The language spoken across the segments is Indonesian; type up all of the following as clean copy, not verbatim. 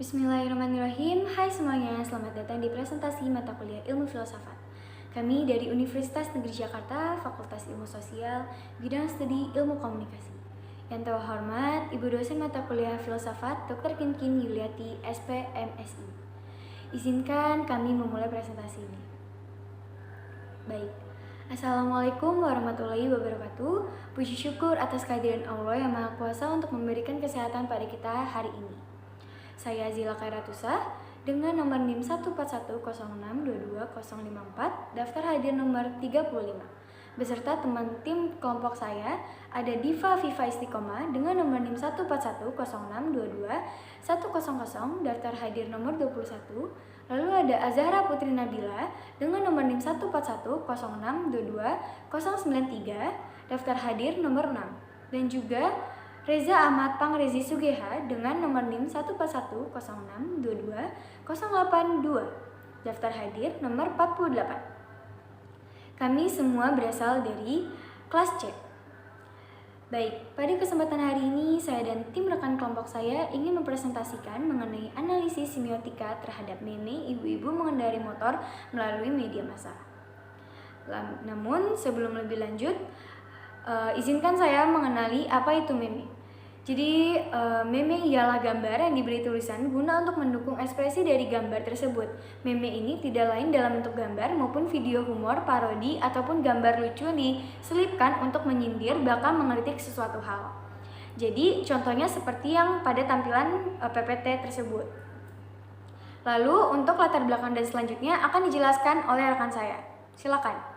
Bismillahirrahmanirrahim. Hai semuanya, selamat datang di presentasi mata kuliah Ilmu Filsafat. Kami dari Universitas Negeri Jakarta, Fakultas Ilmu Sosial, Bidang Studi Ilmu Komunikasi. Yang terhormat, Ibu dosen mata kuliah Filsafat, Dr. Kinkin Yuliati, SPMSI. Izinkan kami memulai presentasi ini. Baik. Assalamualaikum warahmatullahi wabarakatuh. Puji syukur atas kehadiran Allah yang Maha Kuasa untuk memberikan kesehatan pada kita hari ini. Saya Zila Kairatusa dengan nomor NIM 14106220054, daftar hadir nomor 35. Beserta teman tim kelompok saya ada Diva Viva Istiqomah dengan nomor NIM 14106221000, daftar hadir nomor 21. Lalu ada Azahra Putri Nabila dengan nomor NIM 14106220093, daftar hadir nomor 6. Dan juga Reza Ahmad Pangrezi Sugeha dengan nomor NIM 14106220082, daftar hadir nomor 48. Kami semua berasal dari kelas C. Baik, pada kesempatan hari ini saya dan tim rekan kelompok saya ingin mempresentasikan mengenai analisis semiotika terhadap meme ibu-ibu mengendarai motor melalui media massa. Namun sebelum lebih lanjut, izinkan saya mengenali apa itu meme. Jadi, meme ialah gambar yang diberi tulisan guna untuk mendukung ekspresi dari gambar tersebut. Meme ini tidak lain dalam bentuk gambar maupun video humor, parodi, ataupun gambar lucu yang diselipkan untuk menyindir bahkan mengkritik sesuatu hal. Jadi, contohnya seperti yang pada tampilan PPT tersebut. Lalu, untuk latar belakang dan selanjutnya akan dijelaskan oleh rekan saya. Silakan.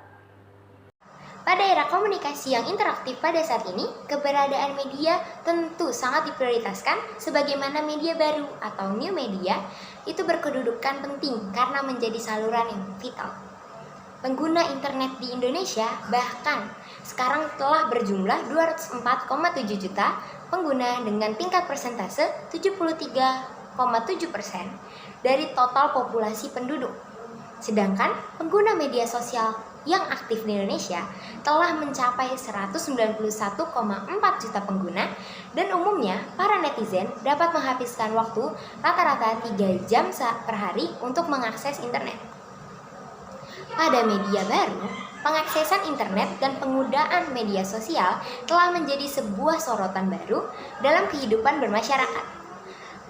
Pada era komunikasi yang interaktif pada saat ini, keberadaan media tentu sangat diprioritaskan sebagaimana media baru atau new media itu berkedudukan penting karena menjadi saluran yang vital. Pengguna internet di Indonesia bahkan sekarang telah berjumlah 204,7 juta pengguna dengan tingkat persentase 73,7% dari total populasi penduduk. Sedangkan pengguna media sosial yang aktif di Indonesia telah mencapai 191,4 juta pengguna dan umumnya para netizen dapat menghabiskan waktu rata-rata 3 jam per hari untuk mengakses internet. Pada media baru, pengaksesan internet dan penggunaan media sosial telah menjadi sebuah sorotan baru dalam kehidupan bermasyarakat.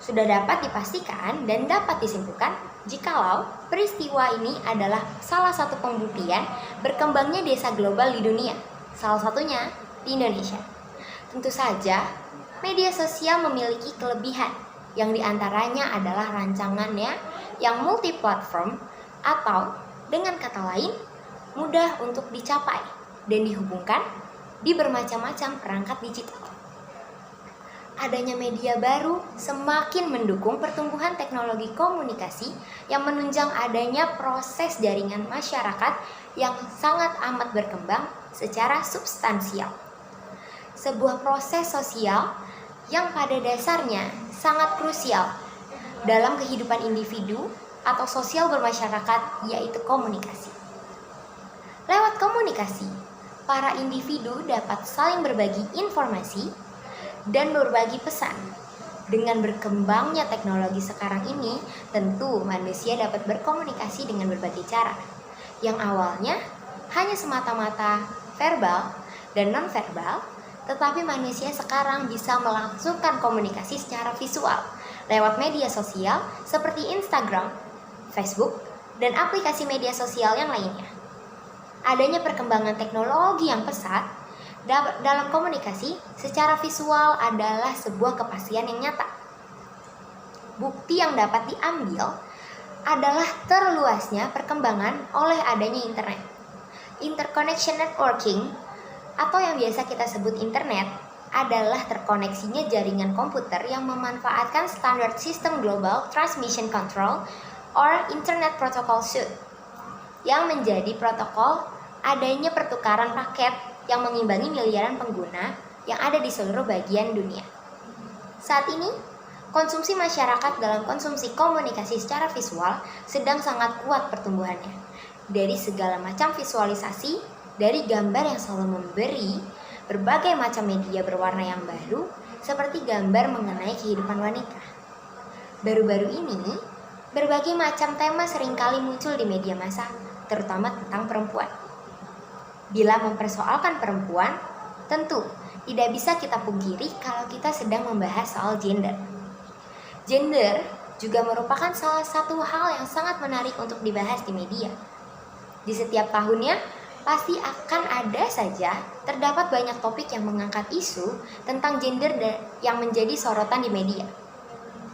Sudah dapat dipastikan dan dapat disimpulkan jikalau peristiwa ini adalah salah satu pembuktian berkembangnya desa global di dunia, salah satunya di Indonesia. Tentu saja, media sosial memiliki kelebihan, yang diantaranya adalah rancangannya yang multi-platform atau dengan kata lain, mudah untuk dicapai dan dihubungkan di bermacam-macam perangkat digital. Adanya media baru semakin mendukung pertumbuhan teknologi komunikasi yang menunjang adanya proses jaringan masyarakat yang sangat amat berkembang secara substansial. Sebuah proses sosial yang pada dasarnya sangat krusial dalam kehidupan individu atau sosial bermasyarakat, yaitu komunikasi. Lewat komunikasi, para individu dapat saling berbagi informasi dan berbagi pesan. Dengan berkembangnya teknologi sekarang ini, tentu manusia dapat berkomunikasi dengan berbagai cara. Yang awalnya hanya semata-mata verbal dan non-verbal, tetapi manusia sekarang bisa melangsungkan komunikasi secara visual lewat media sosial seperti Instagram, Facebook, dan aplikasi media sosial yang lainnya. Adanya perkembangan teknologi yang pesat dalam komunikasi secara visual adalah sebuah kepastian yang nyata. Bukti yang dapat diambil adalah terluasnya perkembangan oleh adanya internet. Interconnection networking atau yang biasa kita sebut internet adalah terkoneksinya jaringan komputer yang memanfaatkan standar sistem global transmission control or internet protocol suite yang menjadi protokol adanya pertukaran paket yang mengimbangi miliaran pengguna yang ada di seluruh bagian dunia. Saat ini, konsumsi masyarakat dalam konsumsi komunikasi secara visual sedang sangat kuat pertumbuhannya. Dari segala macam visualisasi, dari gambar yang selalu memberi berbagai macam media berwarna yang baru, seperti gambar mengenai kehidupan wanita. Baru-baru ini, berbagai macam tema seringkali muncul di media massa, terutama tentang perempuan. Bila mempersoalkan perempuan, tentu tidak bisa kita pungkiri kalau kita sedang membahas soal gender. Gender juga merupakan salah satu hal yang sangat menarik untuk dibahas di media. Di setiap tahunnya, pasti akan ada saja terdapat banyak topik yang mengangkat isu tentang gender yang menjadi sorotan di media.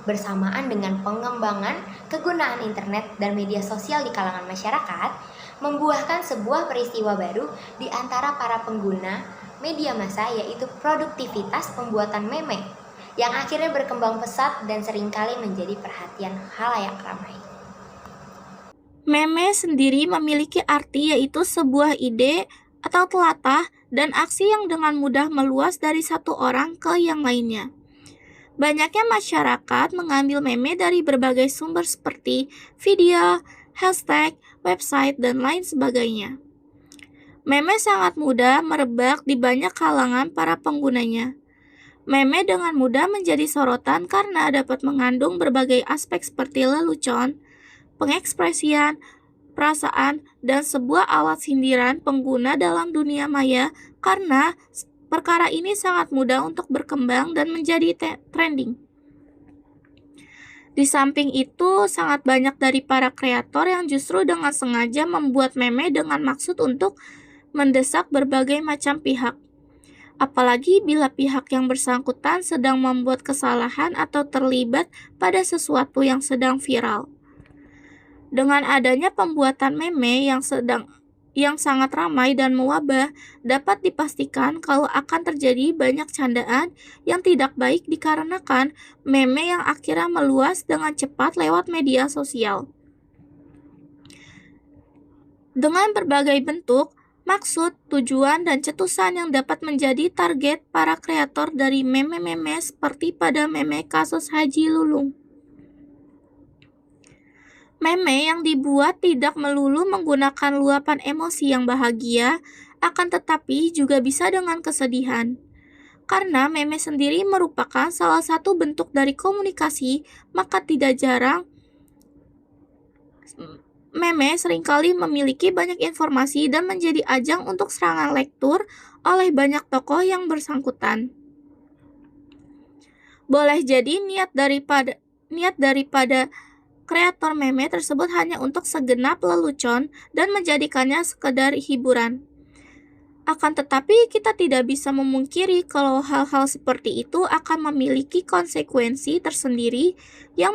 Bersamaan dengan pengembangan kegunaan internet dan media sosial di kalangan masyarakat, membuahkan sebuah peristiwa baru di antara para pengguna media massa, yaitu produktivitas pembuatan meme yang akhirnya berkembang pesat dan seringkali menjadi perhatian khalayak ramai. Meme sendiri memiliki arti yaitu sebuah ide atau telatah dan aksi yang dengan mudah meluas dari satu orang ke yang lainnya. Banyaknya masyarakat mengambil meme dari berbagai sumber seperti video, hashtag, website, dan lain sebagainya. Meme sangat mudah merebak di banyak kalangan para penggunanya. Meme dengan mudah menjadi sorotan karena dapat mengandung berbagai aspek seperti lelucon, pengekspresian, perasaan, dan sebuah alat sindiran pengguna dalam dunia maya karena perkara ini sangat mudah untuk berkembang dan menjadi trending. Di samping itu, sangat banyak dari para kreator yang justru dengan sengaja membuat meme dengan maksud untuk mendesak berbagai macam pihak. Apalagi bila pihak yang bersangkutan sedang membuat kesalahan atau terlibat pada sesuatu yang sedang viral. Dengan adanya pembuatan meme yang sangat ramai dan mewabah, dapat dipastikan kalau akan terjadi banyak candaan yang tidak baik dikarenakan meme yang akhirnya meluas dengan cepat lewat media sosial. Dengan berbagai bentuk, maksud, tujuan, dan cetusan yang dapat menjadi target para kreator dari meme-meme seperti pada meme kasus Haji Lulung. Meme yang dibuat tidak melulu menggunakan luapan emosi yang bahagia, akan tetapi juga bisa dengan kesedihan. Karena meme sendiri merupakan salah satu bentuk dari komunikasi, maka tidak jarang meme seringkali memiliki banyak informasi dan menjadi ajang untuk serangan lektur oleh banyak tokoh yang bersangkutan. Boleh jadi niat daripada kreator meme tersebut hanya untuk segenap lelucon dan menjadikannya sekedar hiburan. Akan tetapi kita tidak bisa memungkiri kalau hal-hal seperti itu akan memiliki konsekuensi tersendiri yang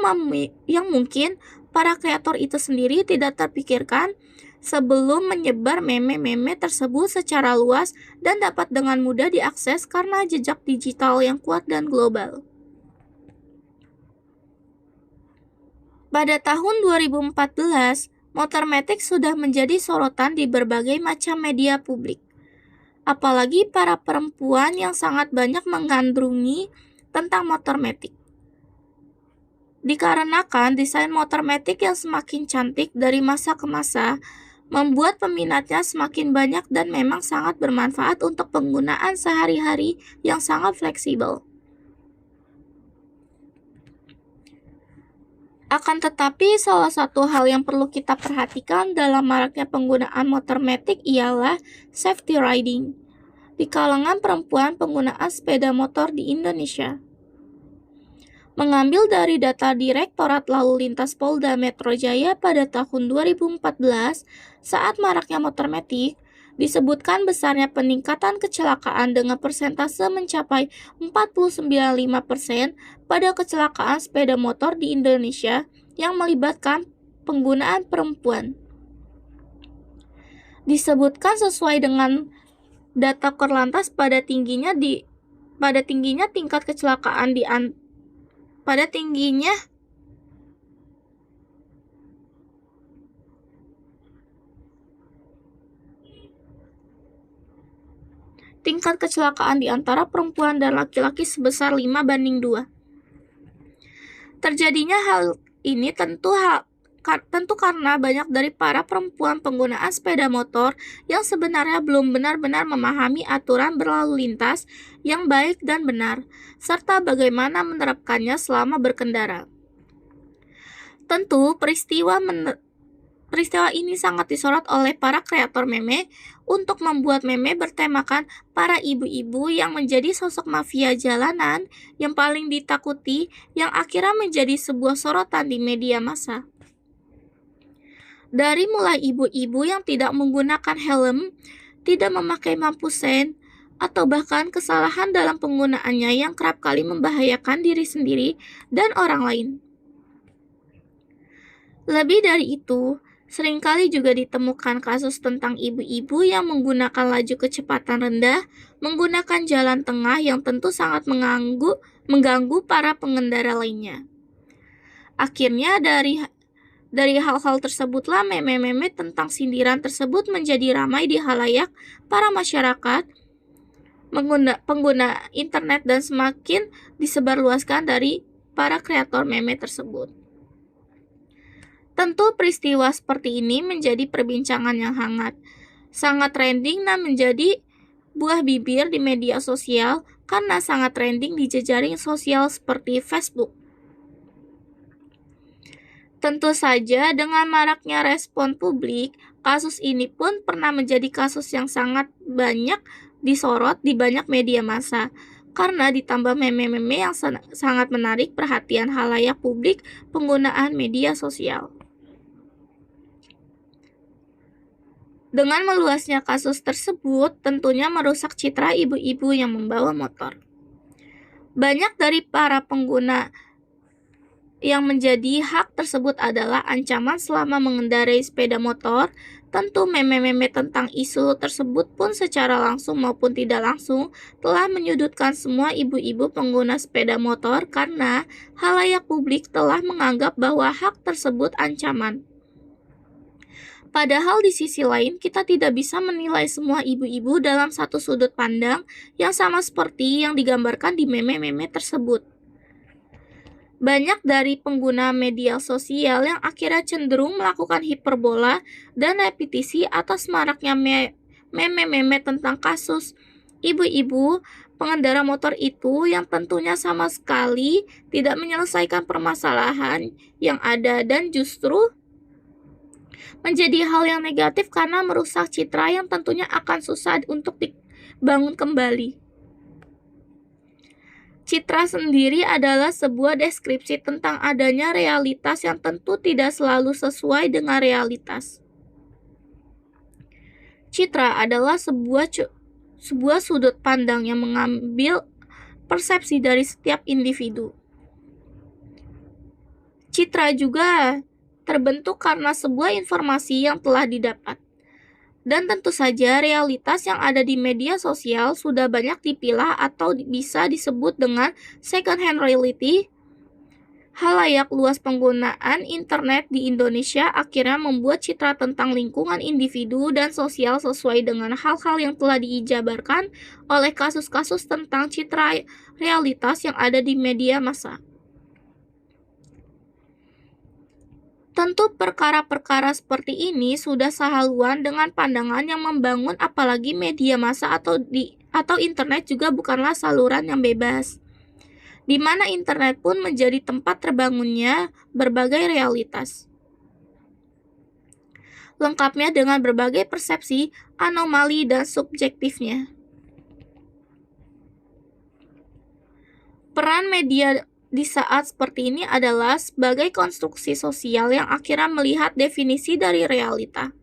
mungkin para kreator itu sendiri tidak terpikirkan sebelum menyebar meme-meme tersebut secara luas dan dapat dengan mudah diakses karena jejak digital yang kuat dan global. Pada tahun 2014, Motormatic sudah menjadi sorotan di berbagai macam media publik. Apalagi para perempuan yang sangat banyak menggandrungi tentang Motormatic. Dikarenakan desain Motormatic yang semakin cantik dari masa ke masa, membuat peminatnya semakin banyak dan memang sangat bermanfaat untuk penggunaan sehari-hari yang sangat fleksibel. Akan tetapi, salah satu hal yang perlu kita perhatikan dalam maraknya penggunaan Motormatic ialah safety riding di kalangan perempuan penggunaan sepeda motor di Indonesia. Mengambil dari data Direktorat Lalu Lintas Polda Metro Jaya pada tahun 2014, saat maraknya Motormatic, disebutkan besarnya peningkatan kecelakaan dengan persentase mencapai 49,5% pada kecelakaan sepeda motor di Indonesia yang melibatkan penggunaan perempuan. Disebutkan sesuai dengan data Korlantas pada tingginya tingkat kecelakaan tingkat kecelakaan di antara perempuan dan laki-laki sebesar 5:2. Terjadinya hal ini tentu karena banyak dari para perempuan penggunaan sepeda motor yang sebenarnya belum benar-benar memahami aturan berlalu lintas yang baik dan benar, serta bagaimana menerapkannya selama berkendara. Tentu, peristiwa ini sangat disorot oleh para kreator meme untuk membuat meme bertemakan para ibu-ibu yang menjadi sosok mafia jalanan yang paling ditakuti, yang akhirnya menjadi sebuah sorotan di media massa. Dari mulai ibu-ibu yang tidak menggunakan helm, tidak memakai lampu sen, atau bahkan kesalahan dalam penggunaannya yang kerap kali membahayakan diri sendiri dan orang lain. Lebih dari itu, seringkali juga ditemukan kasus tentang ibu-ibu yang menggunakan laju kecepatan rendah, menggunakan jalan tengah yang tentu sangat mengganggu para pengendara lainnya. Akhirnya dari hal-hal tersebutlah meme-meme tentang sindiran tersebut menjadi ramai di halayak para masyarakat, pengguna internet, dan semakin disebarluaskan dari para kreator meme tersebut. Tentu peristiwa seperti ini menjadi perbincangan yang sangat trending dan menjadi buah bibir di media sosial karena sangat trending di jejaring sosial seperti Facebook. Tentu saja dengan maraknya respon publik, kasus ini pun pernah menjadi kasus yang sangat banyak disorot di banyak media massa karena ditambah meme-meme yang sangat menarik perhatian halayak publik penggunaan media sosial. Dengan meluasnya kasus tersebut, tentunya merusak citra ibu-ibu yang membawa motor. Banyak dari para pengguna yang menjadi hak tersebut adalah ancaman selama mengendarai sepeda motor. Tentu meme-meme tentang isu tersebut pun secara langsung maupun tidak langsung telah menyudutkan semua ibu-ibu pengguna sepeda motor karena halayak publik telah menganggap bahwa hak tersebut ancaman. Padahal di sisi lain, kita tidak bisa menilai semua ibu-ibu dalam satu sudut pandang yang sama seperti yang digambarkan di meme-meme tersebut. Banyak dari pengguna media sosial yang akhirnya cenderung melakukan hiperbola dan repetisi atas maraknya meme-meme tentang kasus ibu-ibu pengendara motor itu yang tentunya sama sekali tidak menyelesaikan permasalahan yang ada dan justru menjadi hal yang negatif karena merusak citra yang tentunya akan susah untuk dibangun kembali. Citra sendiri adalah sebuah deskripsi tentang adanya realitas yang tentu tidak selalu sesuai dengan realitas. Citra adalah sebuah sudut pandang yang mengambil persepsi dari setiap individu. Citra juga terbentuk karena sebuah informasi yang telah didapat. Dan tentu saja realitas yang ada di media sosial sudah banyak dipilah atau bisa disebut dengan second hand reality. Halayak luas penggunaan internet di Indonesia akhirnya membuat citra tentang lingkungan individu dan sosial sesuai dengan hal-hal yang telah diijabarkan oleh kasus-kasus tentang citra realitas yang ada di media massa. Tentu perkara-perkara seperti ini sudah sehaluan dengan pandangan yang membangun, apalagi media massa atau internet juga bukanlah saluran yang bebas, di mana internet pun menjadi tempat terbangunnya berbagai realitas. Lengkapnya dengan berbagai persepsi, anomali, dan subjektifnya. Peran media di saat seperti ini adalah sebagai konstruksi sosial yang akhirnya melihat definisi dari realita.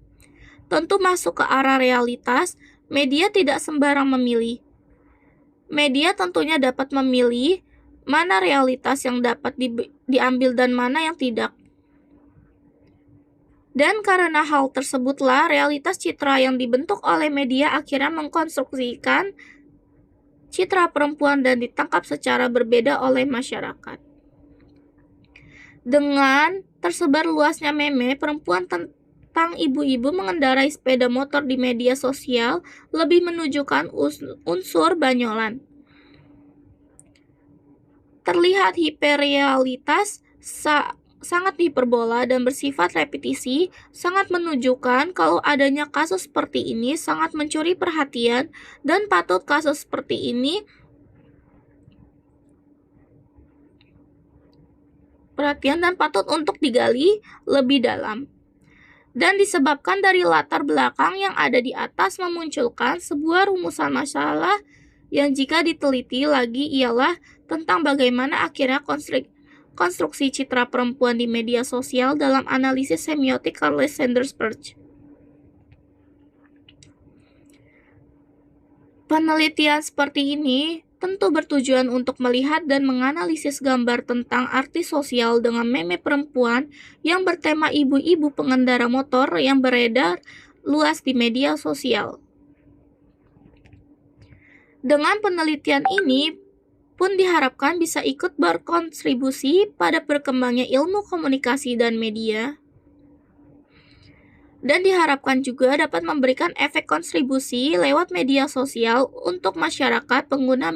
Tentu masuk ke arah realitas, media tidak sembarang memilih. Media tentunya dapat memilih mana realitas yang dapat diambil dan mana yang tidak. Dan karena hal tersebutlah realitas citra yang dibentuk oleh media akhirnya mengkonstruksikan citra perempuan dan ditangkap secara berbeda oleh masyarakat. Dengan tersebar luasnya meme perempuan tentang ibu-ibu mengendarai sepeda motor di media sosial lebih menunjukkan unsur banyolan. Terlihat hiperrealitas, sangat hiperbola dan bersifat repetisi, sangat menunjukkan kalau adanya kasus seperti ini sangat mencuri perhatian dan patut kasus seperti ini perhatian dan patut untuk digali lebih dalam. Dan disebabkan dari latar belakang yang ada di atas memunculkan sebuah rumusan masalah yang jika diteliti lagi ialah tentang bagaimana akhirnya konstruksi citra perempuan di media sosial dalam analisis semiotik Carles Sanders Peirce. Penelitian seperti ini tentu bertujuan untuk melihat dan menganalisis gambar tentang arti sosial dengan meme perempuan yang bertema ibu-ibu pengendara motor yang beredar luas di media sosial. Dengan penelitian ini pun diharapkan bisa ikut berkontribusi pada berkembangnya ilmu komunikasi dan media, dan diharapkan juga dapat memberikan efek kontribusi lewat media sosial untuk masyarakat pengguna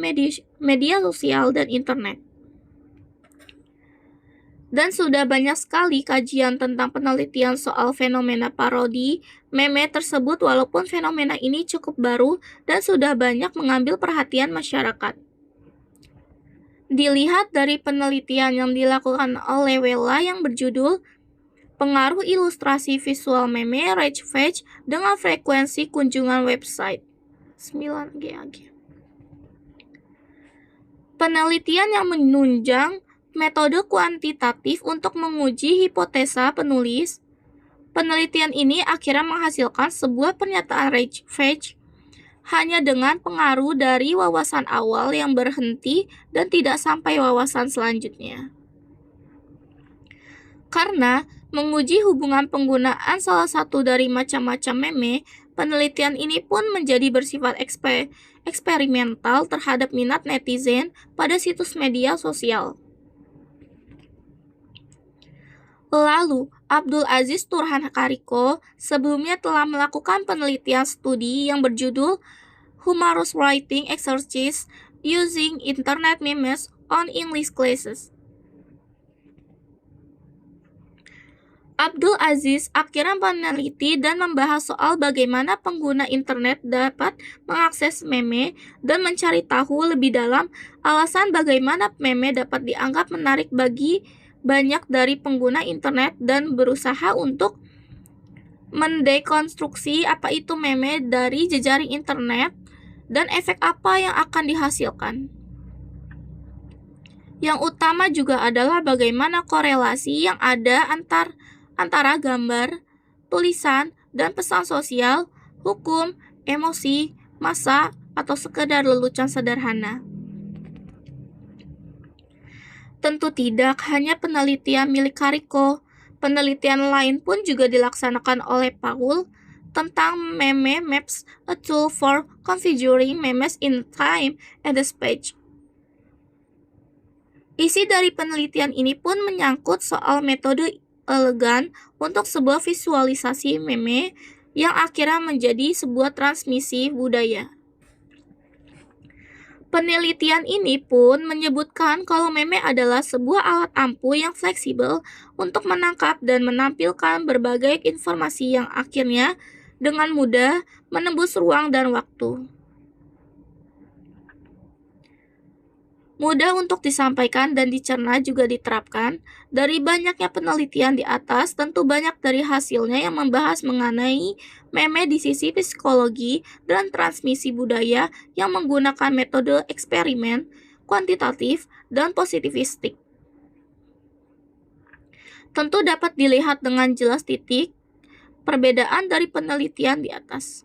media sosial dan internet. Dan sudah banyak sekali kajian tentang penelitian soal fenomena parodi meme tersebut walaupun fenomena ini cukup baru dan sudah banyak mengambil perhatian masyarakat. Dilihat dari penelitian yang dilakukan oleh Wella yang berjudul Pengaruh Ilustrasi Visual Meme Rage Page dengan Frekuensi Kunjungan Website 9GAG. Penelitian yang menunjang metode kuantitatif untuk menguji hipotesa penulis. Penelitian ini akhirnya menghasilkan sebuah pernyataan rage page hanya dengan pengaruh dari wawasan awal yang berhenti dan tidak sampai wawasan selanjutnya. Karena menguji hubungan penggunaan salah satu dari macam-macam meme, penelitian ini pun menjadi bersifat eksperimental terhadap minat netizen pada situs media sosial. Lalu, Abdul Aziz Turhan Kariko sebelumnya telah melakukan penelitian studi yang berjudul Humorous Writing Exercise Using Internet Memes on English Classes. Abdul Aziz akhirnya meneliti dan membahas soal bagaimana pengguna internet dapat mengakses meme dan mencari tahu lebih dalam alasan bagaimana meme dapat dianggap menarik bagi banyak dari pengguna internet dan berusaha untuk mendekonstruksi apa itu meme dari jejaring internet dan efek apa yang akan dihasilkan. Yang utama juga adalah bagaimana korelasi yang ada antara gambar, tulisan, dan pesan sosial, hukum, emosi, massa, atau sekedar lelucon sederhana. Tentu tidak hanya penelitian milik Kariko, penelitian lain pun juga dilaksanakan oleh Paul tentang meme maps, a tool for configuring memes in time and space. Isi dari penelitian ini pun menyangkut soal metode elegan untuk sebuah visualisasi meme yang akhirnya menjadi sebuah transmisi budaya. Penelitian ini pun menyebutkan kalau meme adalah sebuah alat ampuh yang fleksibel untuk menangkap dan menampilkan berbagai informasi yang akhirnya dengan mudah menembus ruang dan waktu. Mudah untuk disampaikan dan dicerna juga diterapkan. Dari banyaknya penelitian di atas, tentu banyak dari hasilnya yang membahas mengenai meme di sisi psikologi dan transmisi budaya yang menggunakan metode eksperimen, kuantitatif, dan positivistik. Tentu dapat dilihat dengan jelas titik perbedaan dari penelitian di atas.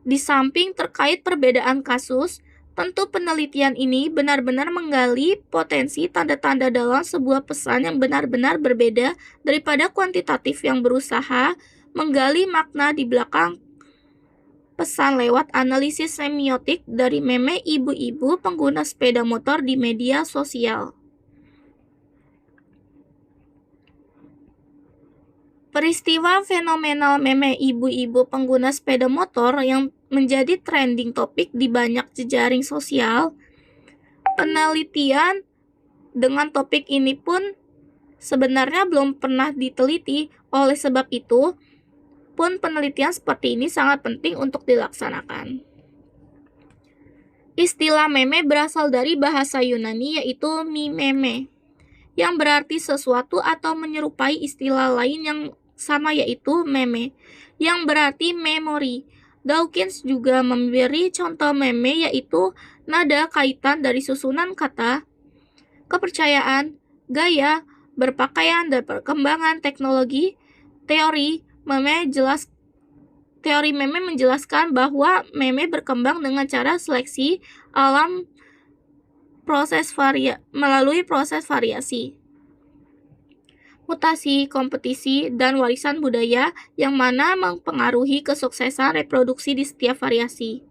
Di samping terkait perbedaan kasus, tentu penelitian ini benar-benar menggali potensi tanda-tanda dalam sebuah pesan yang benar-benar berbeda daripada kuantitatif yang berusaha menggali makna di belakang pesan lewat analisis semiotik dari meme ibu-ibu pengguna sepeda motor di media sosial. Peristiwa fenomenal meme ibu-ibu pengguna sepeda motor yang menjadi trending topik di banyak jejaring sosial. Penelitian dengan topik ini pun sebenarnya belum pernah diteliti, oleh sebab itu pun penelitian seperti ini sangat penting untuk dilaksanakan. Istilah meme berasal dari bahasa Yunani yaitu mimeme, yang berarti sesuatu atau menyerupai istilah lain yang sama yaitu meme, yang berarti memori. Dawkins juga memberi contoh meme yaitu nada kaitan dari susunan kata, kepercayaan, gaya, berpakaian, dan perkembangan teknologi. Teori meme menjelaskan bahwa meme berkembang dengan cara seleksi alam melalui proses variasi, mutasi, kompetisi, dan warisan budaya yang mana mempengaruhi kesuksesan reproduksi di setiap variasi.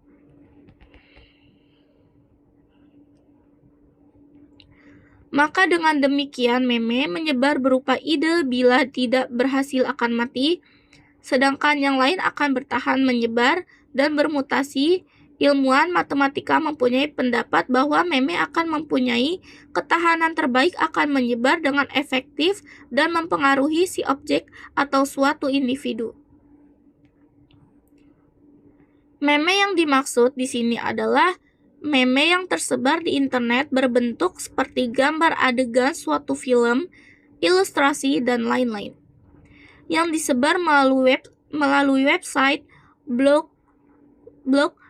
Maka dengan demikian meme menyebar berupa ide bila tidak berhasil akan mati, sedangkan yang lain akan bertahan menyebar dan bermutasi. Ilmuwan matematika mempunyai pendapat bahwa meme akan mempunyai ketahanan terbaik akan menyebar dengan efektif dan mempengaruhi si objek atau suatu individu. Meme yang dimaksud di sini adalah meme yang tersebar di internet berbentuk seperti gambar adegan suatu film, ilustrasi, dan lain-lain, yang disebar melalui website, blog,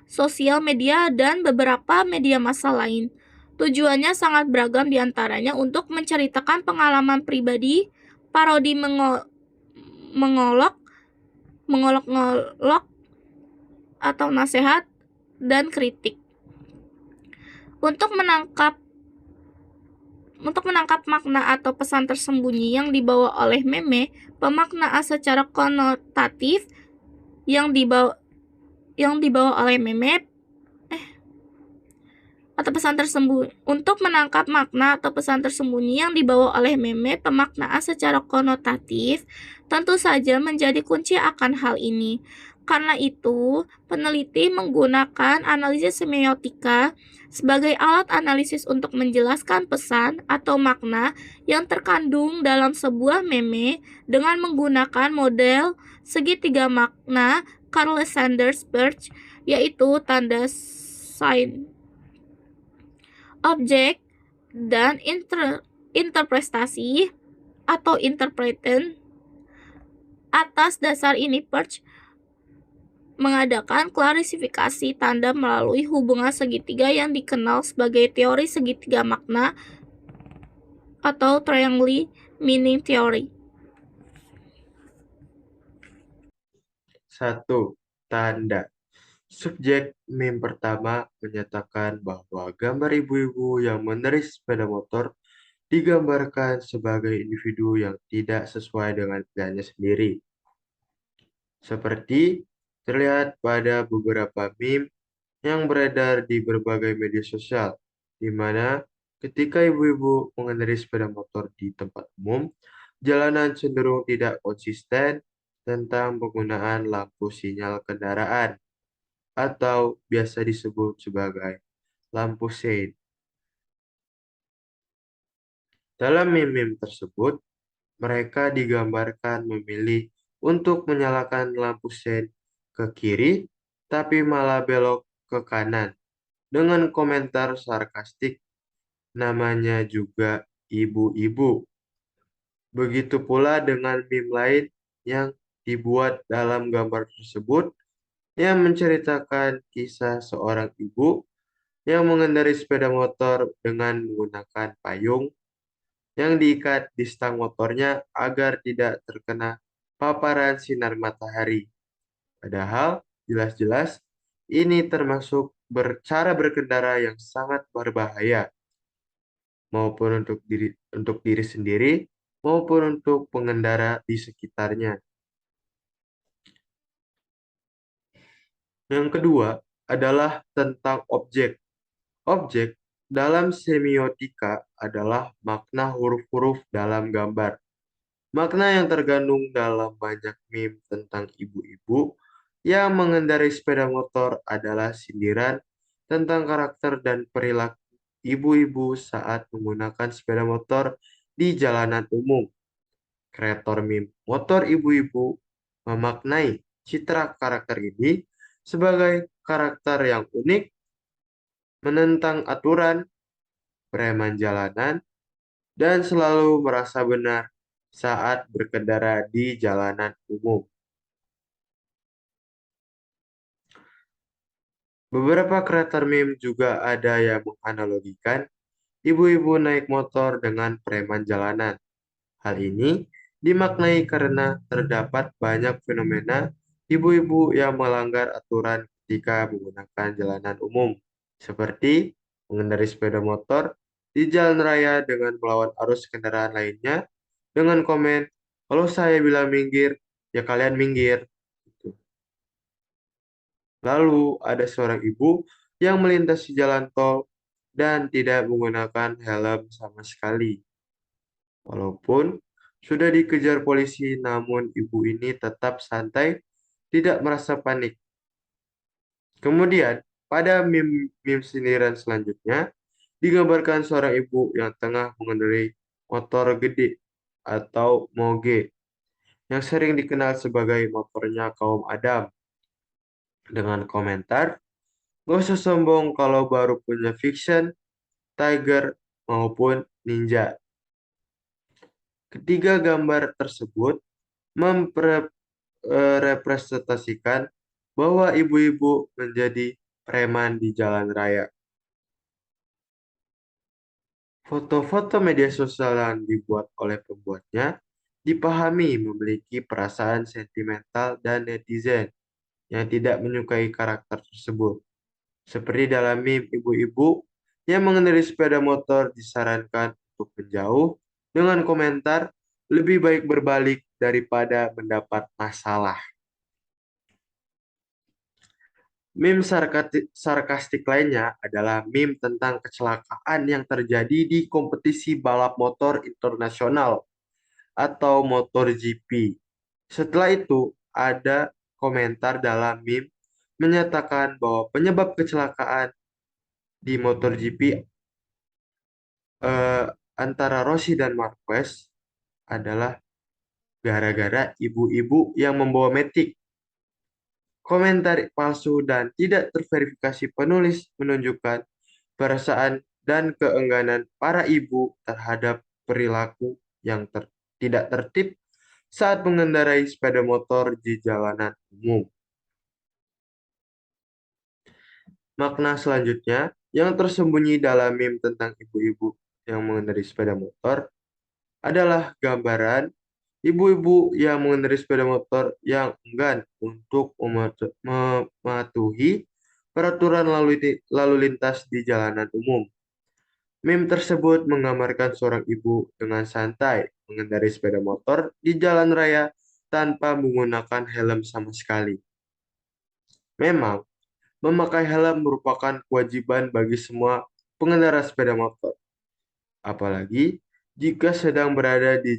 sosial media, dan beberapa media massa lain. Tujuannya sangat beragam, diantaranya untuk menceritakan pengalaman pribadi, parodi mengolok atau nasihat, dan kritik. Untuk menangkap makna atau pesan tersembunyi yang dibawa oleh meme, pemaknaan secara konotatif yang dibawa oleh meme atau pesan tersembunyi. Untuk menangkap makna atau pesan tersembunyi yang dibawa oleh meme, pemaknaan secara konotatif tentu saja menjadi kunci akan hal ini. Karena itu, peneliti menggunakan analisis semiotika sebagai alat analisis untuk menjelaskan pesan atau makna yang terkandung dalam sebuah meme dengan menggunakan model segitiga makna Carl Sanders Peirce, yaitu tanda sign, objek, dan interpretasi atau interpretation. Atas dasar ini, Peirce mengadakan klasifikasi tanda melalui hubungan segitiga yang dikenal sebagai teori segitiga makna atau triangle meaning theory. 1. Tanda. Subjek meme pertama menyatakan bahwa gambar ibu-ibu yang menarik sepeda motor digambarkan sebagai individu yang tidak sesuai dengan pilihannya sendiri. Seperti terlihat pada beberapa meme yang beredar di berbagai media sosial, di mana ketika ibu-ibu mengendarai sepeda motor di tempat umum, jalanan cenderung tidak konsisten tentang penggunaan lampu sinyal kendaraan, atau biasa disebut sebagai lampu sein. Dalam meme tersebut, mereka digambarkan memilih untuk menyalakan lampu sein ke kiri, tapi malah belok ke kanan, dengan komentar sarkastik, namanya juga ibu-ibu. Begitu pula dengan meme lain yang dibuat dalam gambar tersebut, yang menceritakan kisah seorang ibu yang mengendarai sepeda motor dengan menggunakan payung yang diikat di stang motornya agar tidak terkena paparan sinar matahari. Padahal, jelas-jelas ini termasuk cara berkendara yang sangat berbahaya, maupun untuk diri sendiri, maupun untuk pengendara di sekitarnya. Yang kedua adalah tentang objek. Objek dalam semiotika adalah makna huruf-huruf dalam gambar. Makna yang terkandung dalam banyak meme tentang ibu-ibu yang mengendarai sepeda motor adalah sindiran tentang karakter dan perilaku ibu-ibu saat menggunakan sepeda motor di jalanan umum. Kreator meme motor ibu-ibu memaknai citra karakter ini sebagai karakter yang unik, menentang aturan, preman jalanan, dan selalu merasa benar saat berkendara di jalanan umum. Beberapa kreator meme juga ada yang menganalogikan ibu-ibu naik motor dengan preman jalanan. Hal ini dimaknai karena terdapat banyak fenomena ibu-ibu yang melanggar aturan ketika menggunakan jalanan umum, seperti mengendarai sepeda motor di jalan raya dengan melawan arus kendaraan lainnya dengan komen, "Kalau saya bilang minggir, ya kalian minggir." Gitu. Lalu ada seorang ibu yang melintasi jalan tol dan tidak menggunakan helm sama sekali. Walaupun sudah dikejar polisi, namun ibu ini tetap santai, tidak merasa panik. Kemudian, pada meme sindiran selanjutnya, digambarkan seorang ibu yang tengah mengendarai motor gede atau moge, yang sering dikenal sebagai motornya kaum Adam, dengan komentar, "Gak usah sombong kalau baru punya Fiction, Tiger, maupun Ninja." Ketiga gambar tersebut merepresentasikan bahwa ibu-ibu menjadi preman di jalan raya. Foto-foto media sosial yang dibuat oleh pembuatnya dipahami memiliki perasaan sentimental dan netizen yang tidak menyukai karakter tersebut. Seperti dalam meme ibu-ibu yang mengendarai sepeda motor disarankan untuk menjauh dengan komentar lebih baik berbalik daripada mendapat masalah. Meme sarkastik lainnya adalah meme tentang kecelakaan yang terjadi di kompetisi balap motor internasional atau MotoGP. Setelah itu, ada komentar dalam meme menyatakan bahwa penyebab kecelakaan di MotoGP antara Rossi dan Marquez adalah gara-gara ibu-ibu yang membawa metik. Komentar palsu dan tidak terverifikasi penulis menunjukkan perasaan dan keengganan para ibu terhadap perilaku yang tidak tertib saat mengendarai sepeda motor di jalanan umum. Makna selanjutnya yang tersembunyi dalam meme tentang ibu-ibu yang mengendarai sepeda motor adalah gambaran ibu-ibu yang mengendarai sepeda motor yang enggan untuk mematuhi peraturan lalu lintas di jalanan umum. Meme tersebut menggambarkan seorang ibu dengan santai mengendarai sepeda motor di jalan raya tanpa menggunakan helm sama sekali. Memang, memakai helm merupakan kewajiban bagi semua pengendara sepeda motor, apalagi jika sedang berada di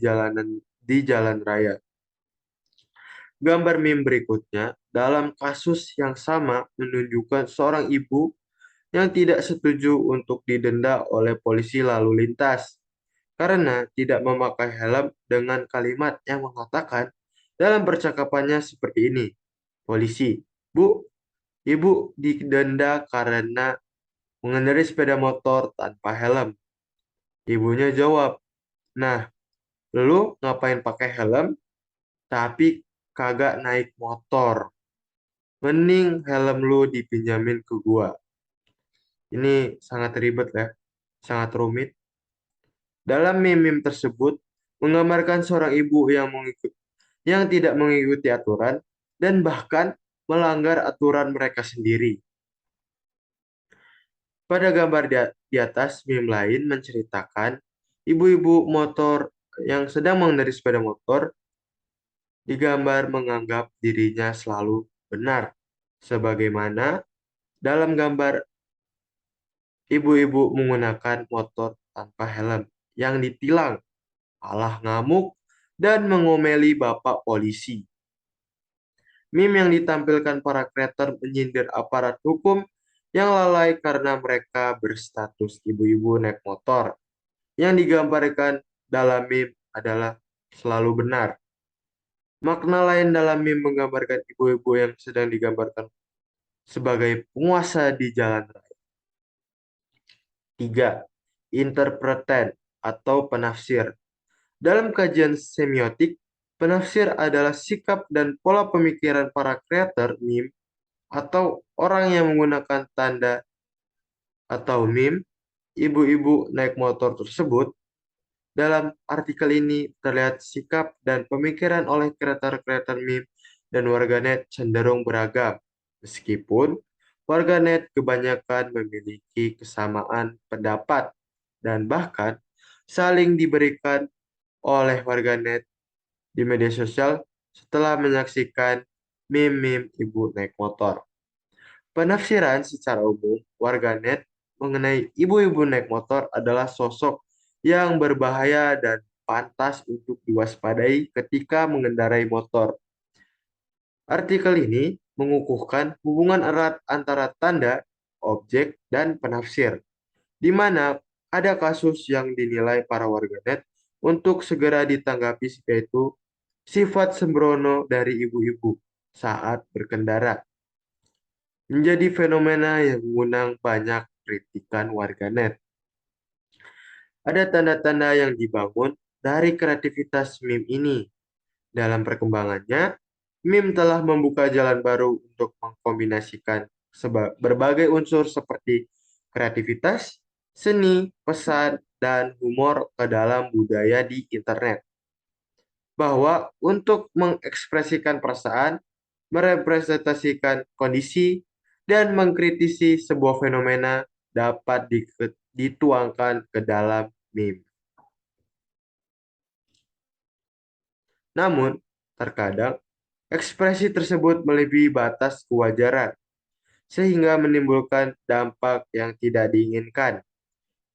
jalan raya. Gambar meme berikutnya dalam kasus yang sama menunjukkan seorang ibu yang tidak setuju untuk didenda oleh polisi lalu lintas karena tidak memakai helm dengan kalimat yang mengatakan dalam percakapannya seperti ini, "Polisi, Bu, Ibu didenda karena mengendarai sepeda motor tanpa helm." Ibunya jawab, "Nah, lu ngapain pakai helm tapi kagak naik motor? Mending helm lu dipinjamin ke gua." Ini sangat ribet ya, sangat rumit. Dalam meme tersebut menggambarkan seorang ibu yang tidak mengikuti aturan dan bahkan melanggar aturan mereka sendiri. Pada gambar di atas, meme lain menceritakan ibu-ibu motor yang sedang mengendarai sepeda motor digambar menganggap dirinya selalu benar. Sebagaimana dalam gambar ibu-ibu menggunakan motor tanpa helm yang ditilang, malah ngamuk dan mengomeli bapak polisi. Meme yang ditampilkan para kreator menyindir aparat hukum yang lalai karena mereka berstatus ibu-ibu naik motor. Yang digambarkan dalam meme adalah selalu benar. Makna lain dalam meme menggambarkan ibu-ibu yang sedang digambarkan sebagai penguasa di jalan raya. 3. Interpretan atau penafsir. Dalam kajian semiotik, penafsir adalah sikap dan pola pemikiran para kreator meme atau orang yang menggunakan tanda atau meme ibu-ibu naik motor tersebut. Dalam artikel ini terlihat sikap dan pemikiran oleh kreator-kreator meme dan warganet cenderung beragam, meskipun warganet kebanyakan memiliki kesamaan pendapat dan bahkan saling diberikan oleh warganet di media sosial setelah menyaksikan meme-meme ibu naik motor. Penafsiran secara umum warganet mengenai ibu-ibu naik motor adalah sosok yang berbahaya dan pantas untuk diwaspadai ketika mengendarai motor. Artikel ini mengukuhkan hubungan erat antara tanda, objek, dan penafsir, di mana ada kasus yang dinilai para warganet untuk segera ditanggapi, yaitu sifat sembrono dari ibu-ibu saat berkendara, menjadi fenomena yang mengundang banyak kritikan warganet. Ada tanda-tanda yang dibangun dari kreativitas meme ini. Dalam perkembangannya, meme telah membuka jalan baru untuk mengkombinasikan berbagai unsur seperti kreativitas, seni, pesan, dan humor ke dalam budaya di internet. Bahwa untuk mengekspresikan perasaan, merepresentasikan kondisi, dan mengkritisi sebuah fenomena dapat dituangkan ke dalam meme. Namun, terkadang ekspresi tersebut melebihi batas kewajaran, sehingga menimbulkan dampak yang tidak diinginkan.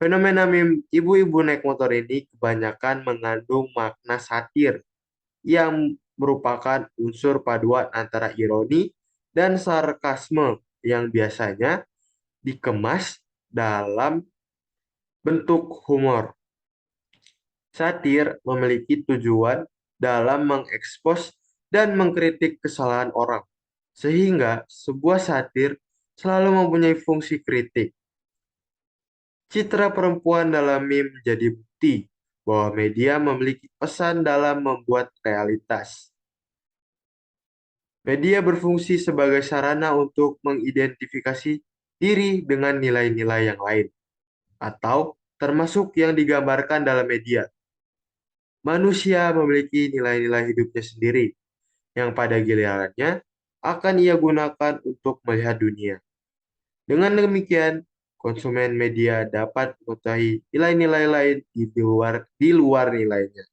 Fenomena meme ibu-ibu naik motor ini kebanyakan mengandung makna satir, yang merupakan unsur paduan antara ironi dan sarkasme yang biasanya dikemas dalam bentuk humor. Satir memiliki tujuan dalam mengekspos dan mengkritik kesalahan orang, sehingga sebuah satir selalu mempunyai fungsi kritik. Citra perempuan dalam meme menjadi bukti bahwa media memiliki pesan dalam membuat realitas. Media berfungsi sebagai sarana untuk mengidentifikasi diri dengan nilai-nilai yang lain, atau termasuk yang digambarkan dalam media. Manusia memiliki nilai-nilai hidupnya sendiri, yang pada gilirannya akan ia gunakan untuk melihat dunia. Dengan demikian, konsumen media dapat mengetahui nilai-nilai lain di luar nilainya.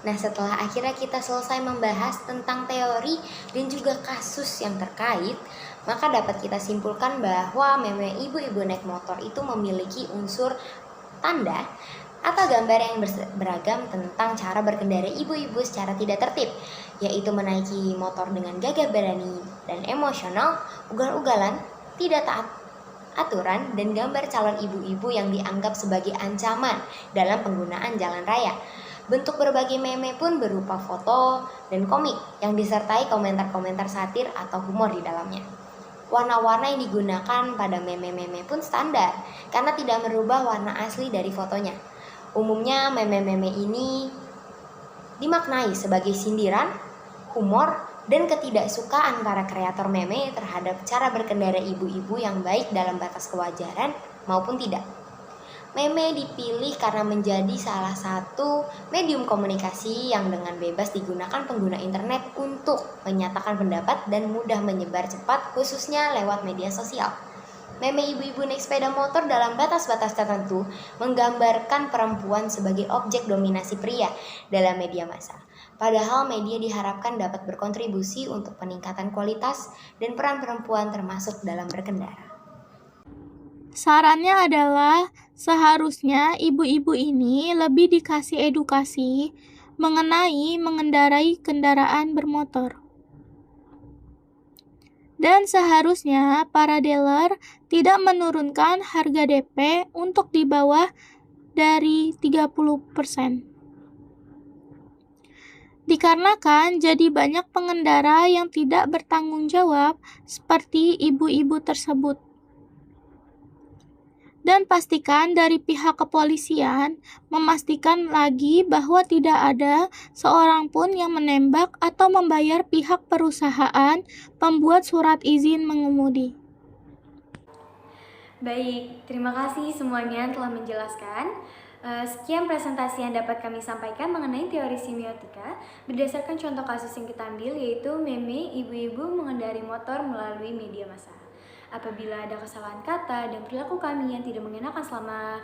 Nah, setelah akhirnya kita selesai membahas tentang teori dan juga kasus yang terkait, maka dapat kita simpulkan bahwa meme ibu-ibu naik motor itu memiliki unsur tanda atau gambar yang beragam tentang cara berkendara ibu-ibu secara tidak tertib, yaitu menaiki motor dengan gagah berani dan emosional, ugal-ugalan, tidak taat aturan, dan gambar calon ibu-ibu yang dianggap sebagai ancaman dalam penggunaan jalan raya. Bentuk berbagai meme pun berupa foto dan komik yang disertai komentar-komentar satir atau humor di dalamnya. Warna-warna yang digunakan pada meme-meme pun standar karena tidak merubah warna asli dari fotonya. Umumnya meme-meme ini dimaknai sebagai sindiran, humor, dan ketidaksukaan para kreator meme terhadap cara berkendara ibu-ibu yang baik dalam batas kewajaran maupun tidak. Meme dipilih karena menjadi salah satu medium komunikasi yang dengan bebas digunakan pengguna internet untuk menyatakan pendapat dan mudah menyebar cepat, khususnya lewat media sosial. Meme ibu-ibu naik sepeda motor dalam batas-batas tertentu menggambarkan perempuan sebagai objek dominasi pria dalam media massa. Padahal media diharapkan dapat berkontribusi untuk peningkatan kualitas dan peran perempuan termasuk dalam berkendara. Sarannya adalah seharusnya ibu-ibu ini lebih dikasih edukasi mengenai mengendarai kendaraan bermotor. Dan seharusnya para dealer tidak menurunkan harga DP untuk di bawah dari 30%. Dikarenakan jadi banyak pengendara yang tidak bertanggung jawab seperti ibu-ibu tersebut. Dan pastikan dari pihak kepolisian memastikan lagi bahwa tidak ada seorang pun yang menembak atau membayar pihak perusahaan pembuat surat izin mengemudi. Baik, terima kasih semuanya yang telah menjelaskan. Sekian presentasi yang dapat kami sampaikan mengenai teori semiotika berdasarkan contoh kasus yang kita ambil, yaitu meme ibu-ibu mengendari motor melalui media massa. Apabila ada kesalahan kata dan perilaku kami yang tidak mengenakan selama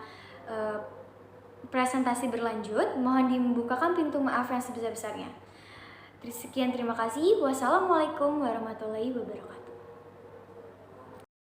presentasi berlanjut, mohon dibukakan pintu maaf yang sebesar-besarnya. Sekian, terima kasih. Wassalamualaikum warahmatullahi wabarakatuh.